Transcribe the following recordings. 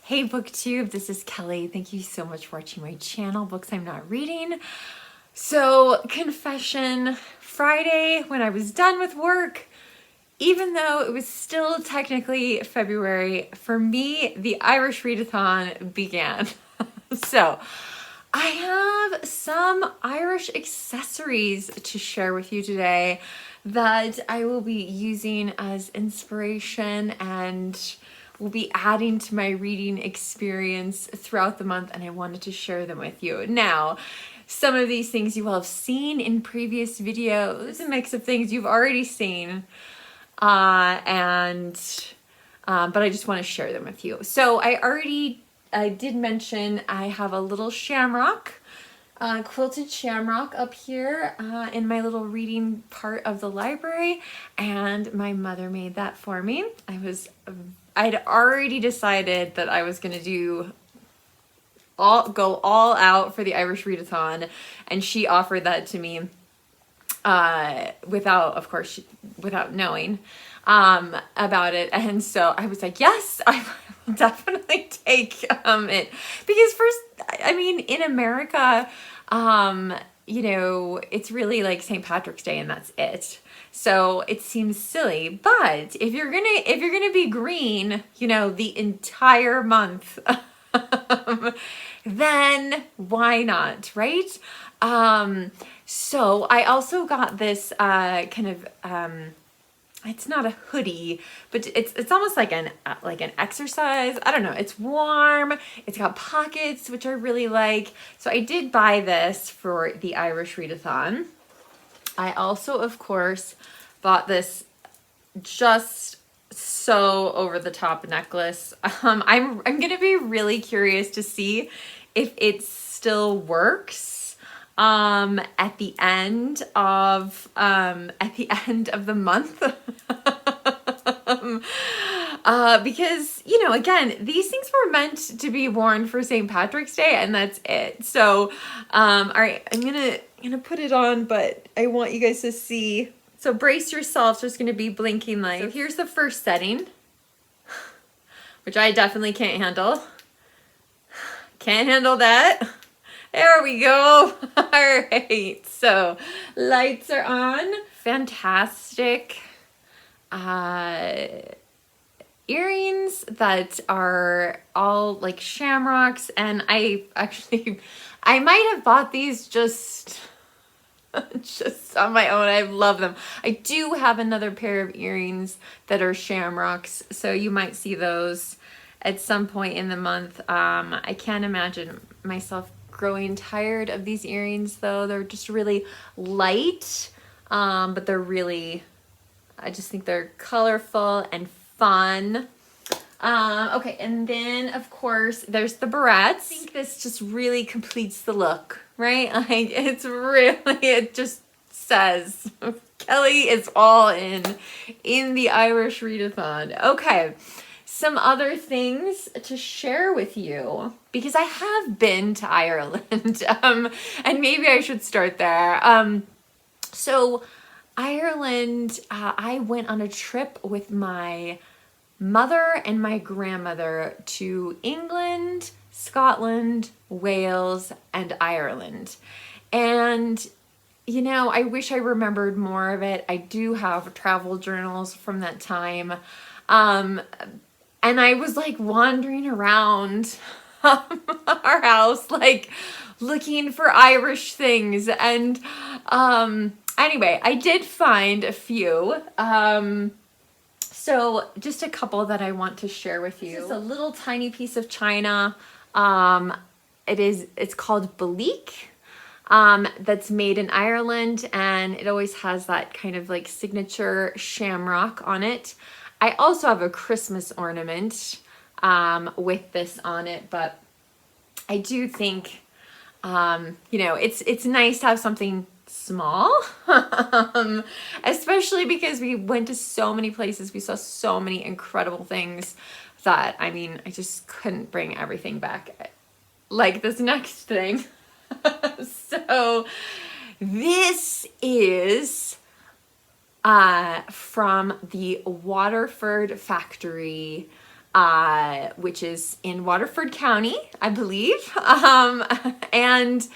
Hey booktube, this is Kelly. Thank you so much for watching my channel, Books I'm Not Reading. So, confession, Friday when I was done with work, even though it was still technically February, for me, the Irish Readathon began. So, I have some Irish accessories to share with you today that I will be using as inspiration and will be adding to my reading experience throughout the month, and I wanted to share them with you. Now, some of these things you will have seen in previous videos, a mix of things you've already seen, but I just want to share them with you. So I did mention I have a little shamrock, quilted shamrock up here in my little reading part of the library, and my mother made that for me. I'd already decided that I was gonna go all out for the Irish Readathon, and she offered that to me without knowing about it. And so I was like, yes, I will definitely take it, because first, I mean, in America, you know, it's really like St. Patrick's Day and that's it. So it seems silly, but if you're gonna be green, you know, the entire month, then why not, right? So I also got this it's not a hoodie, but it's almost like an exercise. I don't know. It's warm. It's got pockets, which I really like. So I did buy this for the Irish Readathon. I also, of course, bought this just so over the top necklace. I'm gonna be really curious to see if it still works at the end of the month. Because, you know, again, these things were meant to be worn for St. Patrick's Day, and that's it. So, all right, I'm gonna put it on, but I want you guys to see. So brace yourselves. There's gonna be blinking lights. So here's the first setting, which I definitely can't handle. Can't handle that. There we go. All right. So lights are on. Fantastic. Earrings that are all like shamrocks, and I might have bought these just on my own. I love them. I do have another pair of earrings that are shamrocks, so you might see those at some point in the month. I can't imagine myself growing tired of these earrings though. They're just really light, but I just think they're colorful and fun. Okay, and then of course there's the barrettes. I think this just really completes the look, right? Like it just says Kelly is all in the Irish Readathon. Okay, some other things to share with you, because I have been to Ireland, and maybe I should start there. So Ireland, I went on a trip with my mother and my grandmother to England, Scotland, Wales, and Ireland. And, you know, I wish I remembered more of it. I do have travel journals from that time. And I was like wandering around our house, like looking for Irish things. And anyway, I did find a few. So just a couple that I want to share with you. This is a little tiny piece of china. It's called Belique. That's made in Ireland, and it always has that kind of like signature shamrock on it. I also have a Christmas ornament with this on it, but I do think, you know, it's nice to have something small, especially because we went to so many places. We saw so many incredible things that, I mean, I just couldn't bring everything back. Like this next thing. So this is from the Waterford factory which is in Waterford County, I believe. And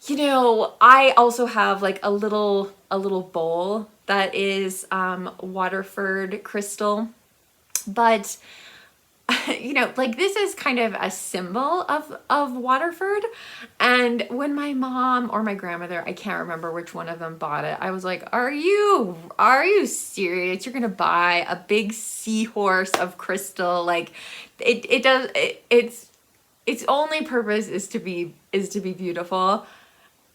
you know, I also have like a little bowl that is Waterford crystal, but you know, like this is kind of a symbol of Waterford. And when my mom or my grandmother, I can't remember which one of them, bought it, I was like, are you serious? You're gonna buy a big seahorse of crystal? Like its only purpose is to be beautiful.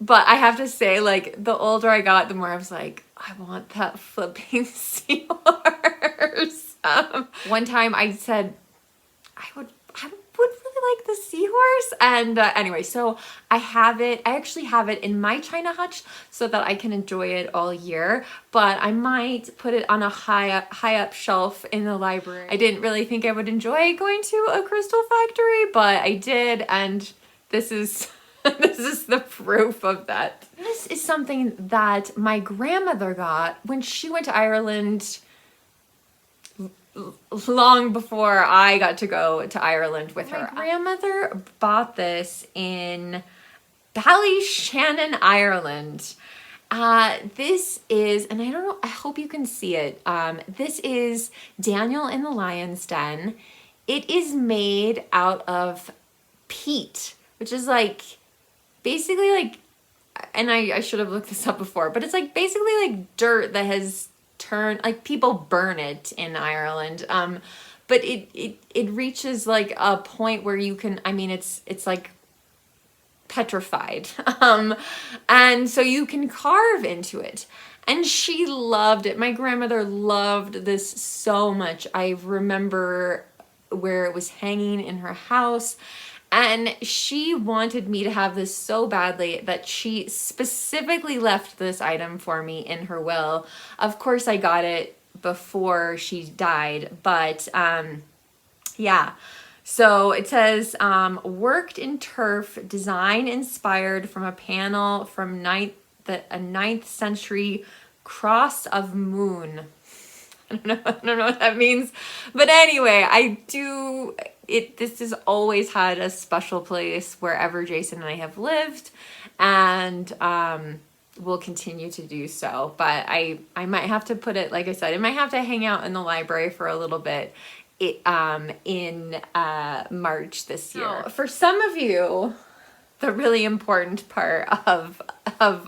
But I have to say, like, the older I got, the more I was like, I want that flipping seahorse. One time I said, I would really like the seahorse. And anyway, so I actually have it in my china hutch so that I can enjoy it all year, but I might put it on a high up shelf in the library. I didn't really think I would enjoy going to a crystal factory, but I did, and this is this is the proof of that. This is something that my grandmother got when she went to Ireland long before I got to go to Ireland with her. My grandmother bought this in Ballyshannon, Ireland. This is, and I don't know, I hope you can see it. This is Daniel in the Lion's Den. It is made out of peat, which is like, basically like, and I should have looked this up before, but it's like basically like dirt that has turned, like people burn it in Ireland. But it reaches like a point where you can, I mean, it's like petrified. And so you can carve into it. And she loved it. My grandmother loved this so much. I remember where it was hanging in her house. And she wanted me to have this so badly that she specifically left this item for me in her will. Of course, I got it before she died, but yeah. So it says, worked in turf, design inspired from a panel from a 9th century cross of moon. I don't know what that means, but anyway, this has always had a special place wherever Jason and I have lived, and will continue to do so. But I might have to put it, like I said, it might have to hang out in the library for a little bit in March this year. Now, for some of you, the really important part of a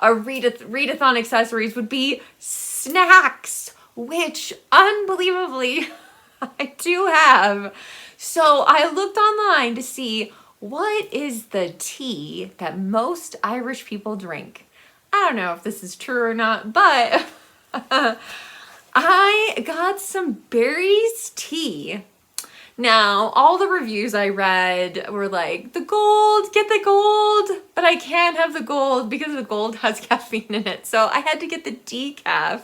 readathon accessories would be snacks, which unbelievably I do have. So I looked online to see what is the tea that most Irish people drink. I don't know if this is true or not, but I got some berries tea. Now, all the reviews I read were like, the gold, get the gold, but I can't have the gold because the gold has caffeine in it. So I had to get the decaf.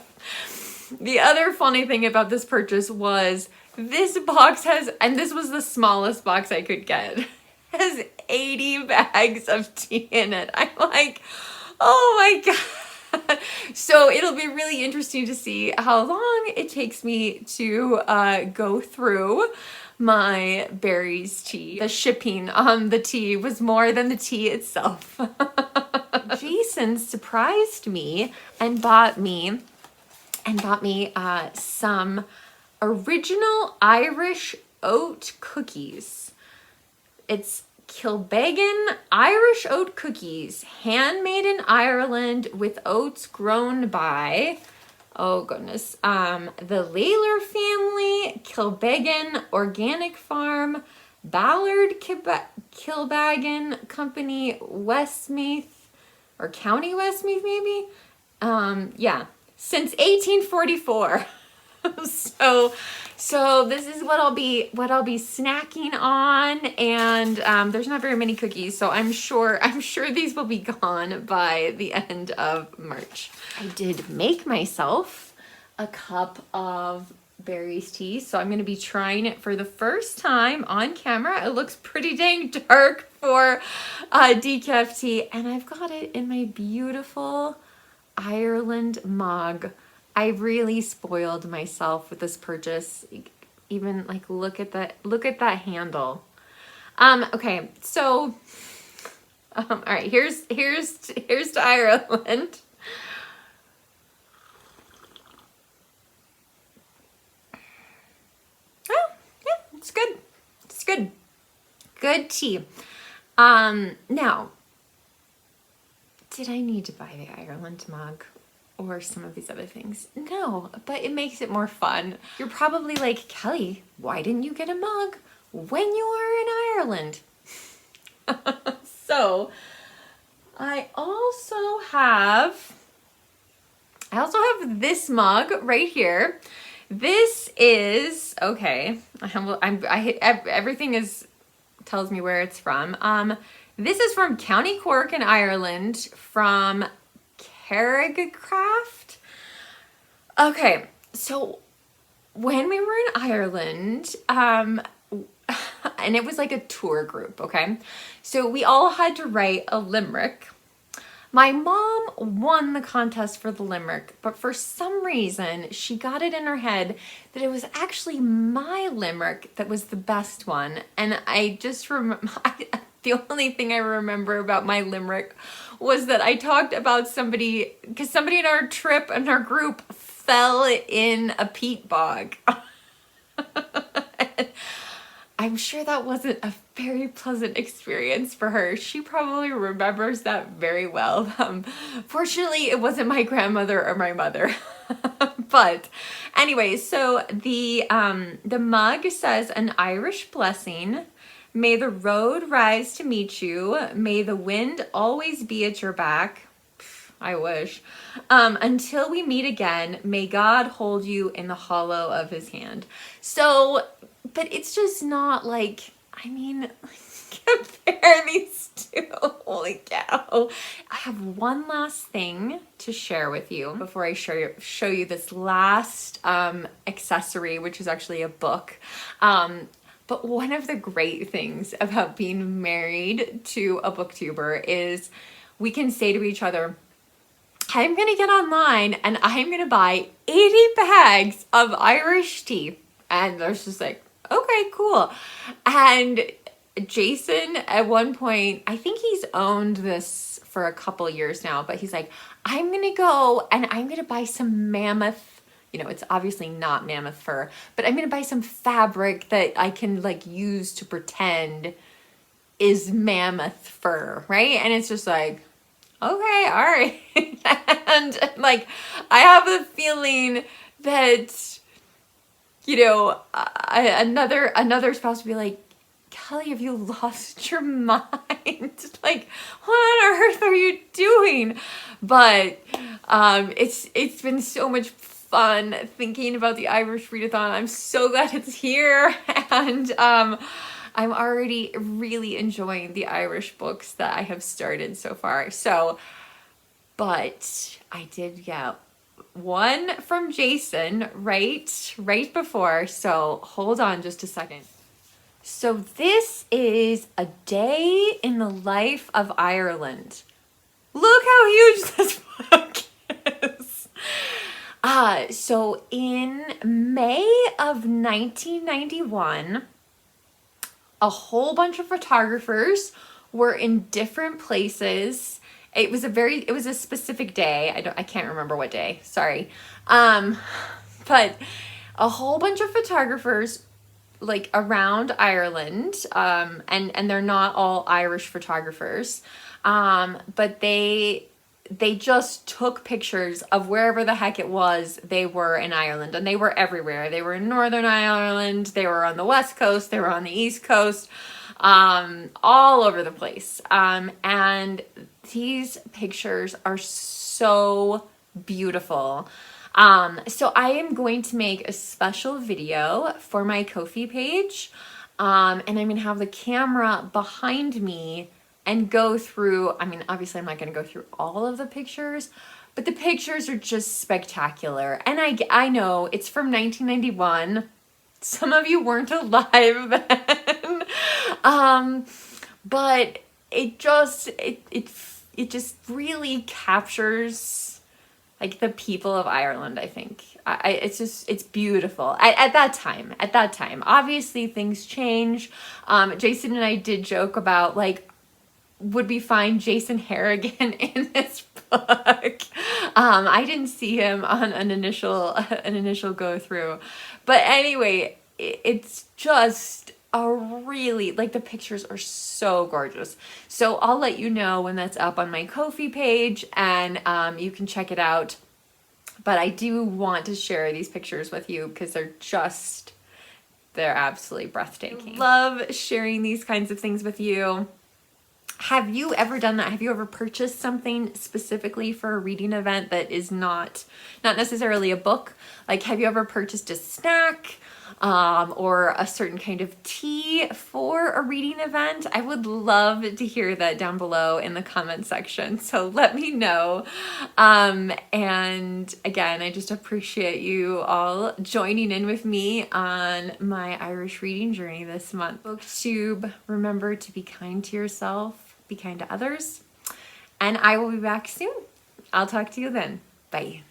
The other funny thing about this purchase was this box has, and this was the smallest box I could get, has 80 bags of tea in it. I'm like, oh my God. So it'll be really interesting to see how long it takes me to go through my berries tea. The shipping on the tea was more than the tea itself. Jason surprised me and bought me some original Irish oat cookies. It's Kilbeggan Irish oat cookies, handmade in Ireland with oats grown by, oh goodness, the Lalor family, Kilbeggan Organic Farm, Ballard Kilbeggan Company, Westmeath, or County Westmeath maybe? Yeah, since 1844. So this is what I'll be snacking on, and there's not very many cookies, so I'm sure these will be gone by the end of March. I did make myself a cup of berries tea, so I'm going to be trying it for the first time on camera. It looks pretty dang dark for decaf tea, and I've got it in my beautiful Ireland mug. I really spoiled myself with this purchase. even like look at that handle. Okay, so all right, here's to Ireland. Oh, yeah, it's good. It's good. Good tea. Now, did I need to buy the Ireland mug or some of these other things? No, but it makes it more fun. You're probably like, Kelly, why didn't you get a mug when you were in Ireland? So, I also have this mug right here. This is, okay, everything tells me where it's from. This is from County Cork in Ireland, from Carrickcraft. Okay, so when we were in Ireland, and it was like a tour group, okay? So we all had to write a limerick. My mom won the contest for the limerick, but for some reason, she got it in her head that it was actually my limerick that was the best one. And I just remember, the only thing I remember about my limerick was that I talked about somebody, because somebody in our trip, in our group, fell in a peat bog. I'm sure that wasn't a very pleasant experience for her. She probably remembers that very well. Fortunately, it wasn't my grandmother or my mother. But anyway, so the mug says, "An Irish blessing. May the road rise to meet you. May the wind always be at your back." I wish. "Until we meet again, may God hold you in the hollow of his hand." So, but it's just not like, I mean, compare these two. Holy cow. I have one last thing to share with you before I show you this last accessory, which is actually a book. But one of the great things about being married to a booktuber is we can say to each other, I'm going to get online and I'm going to buy 80 bags of Irish tea. And there's just like, okay, cool. And Jason, at one point, I think he's owned this for a couple years now, but he's like, I'm going to go and I'm going to buy some mammoth, it's obviously not mammoth fur, but I'm going to buy some fabric that I can like use to pretend is mammoth fur, right? And it's just like, okay, all right. And like, I have a feeling that, another spouse would be like, Kelly, have you lost your mind? Like, what on earth are you doing? But it's been so much fun thinking about the Irish Readathon. I'm so glad it's here, and I'm already really enjoying the Irish books that I have started so far. So, but I did get one from Jason right before, so hold on just a second. So this is A Day in the Life of Ireland. Look how huge this book is. So in May of 1991, a whole bunch of photographers were in different places. It was a specific day. I can't remember what day. Sorry. But a whole bunch of photographers like around Ireland, and they're not all Irish photographers, but they just took pictures of wherever the heck it was they were in Ireland, and they were everywhere. They were in Northern Ireland, they were on the West Coast, they were on the East Coast, all over the place. And these pictures are so beautiful. So I am going to make a special video for my Ko-fi page, and I'm going to have the camera behind me and go through, obviously I'm not going to go through all of the pictures, but the pictures are just spectacular. And I know it's from 1991. Some of you weren't alive then. But it just really captures like the people of Ireland, I think. It's just, it's beautiful. At that time, obviously things change. Jason and I did joke about like, would we find Jason Harrigan in this book? I didn't see him on an initial go through, but anyway, it's just a really, like, the pictures are so gorgeous. So I'll let you know when that's up on my Ko-fi page, and you can check it out. But I do want to share these pictures with you because they're absolutely breathtaking. I love sharing these kinds of things with you. Have you ever done that? Have you ever purchased something specifically for a reading event that is not necessarily a book? Like, have you ever purchased a snack or a certain kind of tea for a reading event? I would love to hear that down below in the comment section. So let me know. And again, I just appreciate you all joining in with me on my Irish reading journey this month. Booktube, remember to be kind to yourself, be kind to others, and I will be back soon. I'll talk to you then. Bye.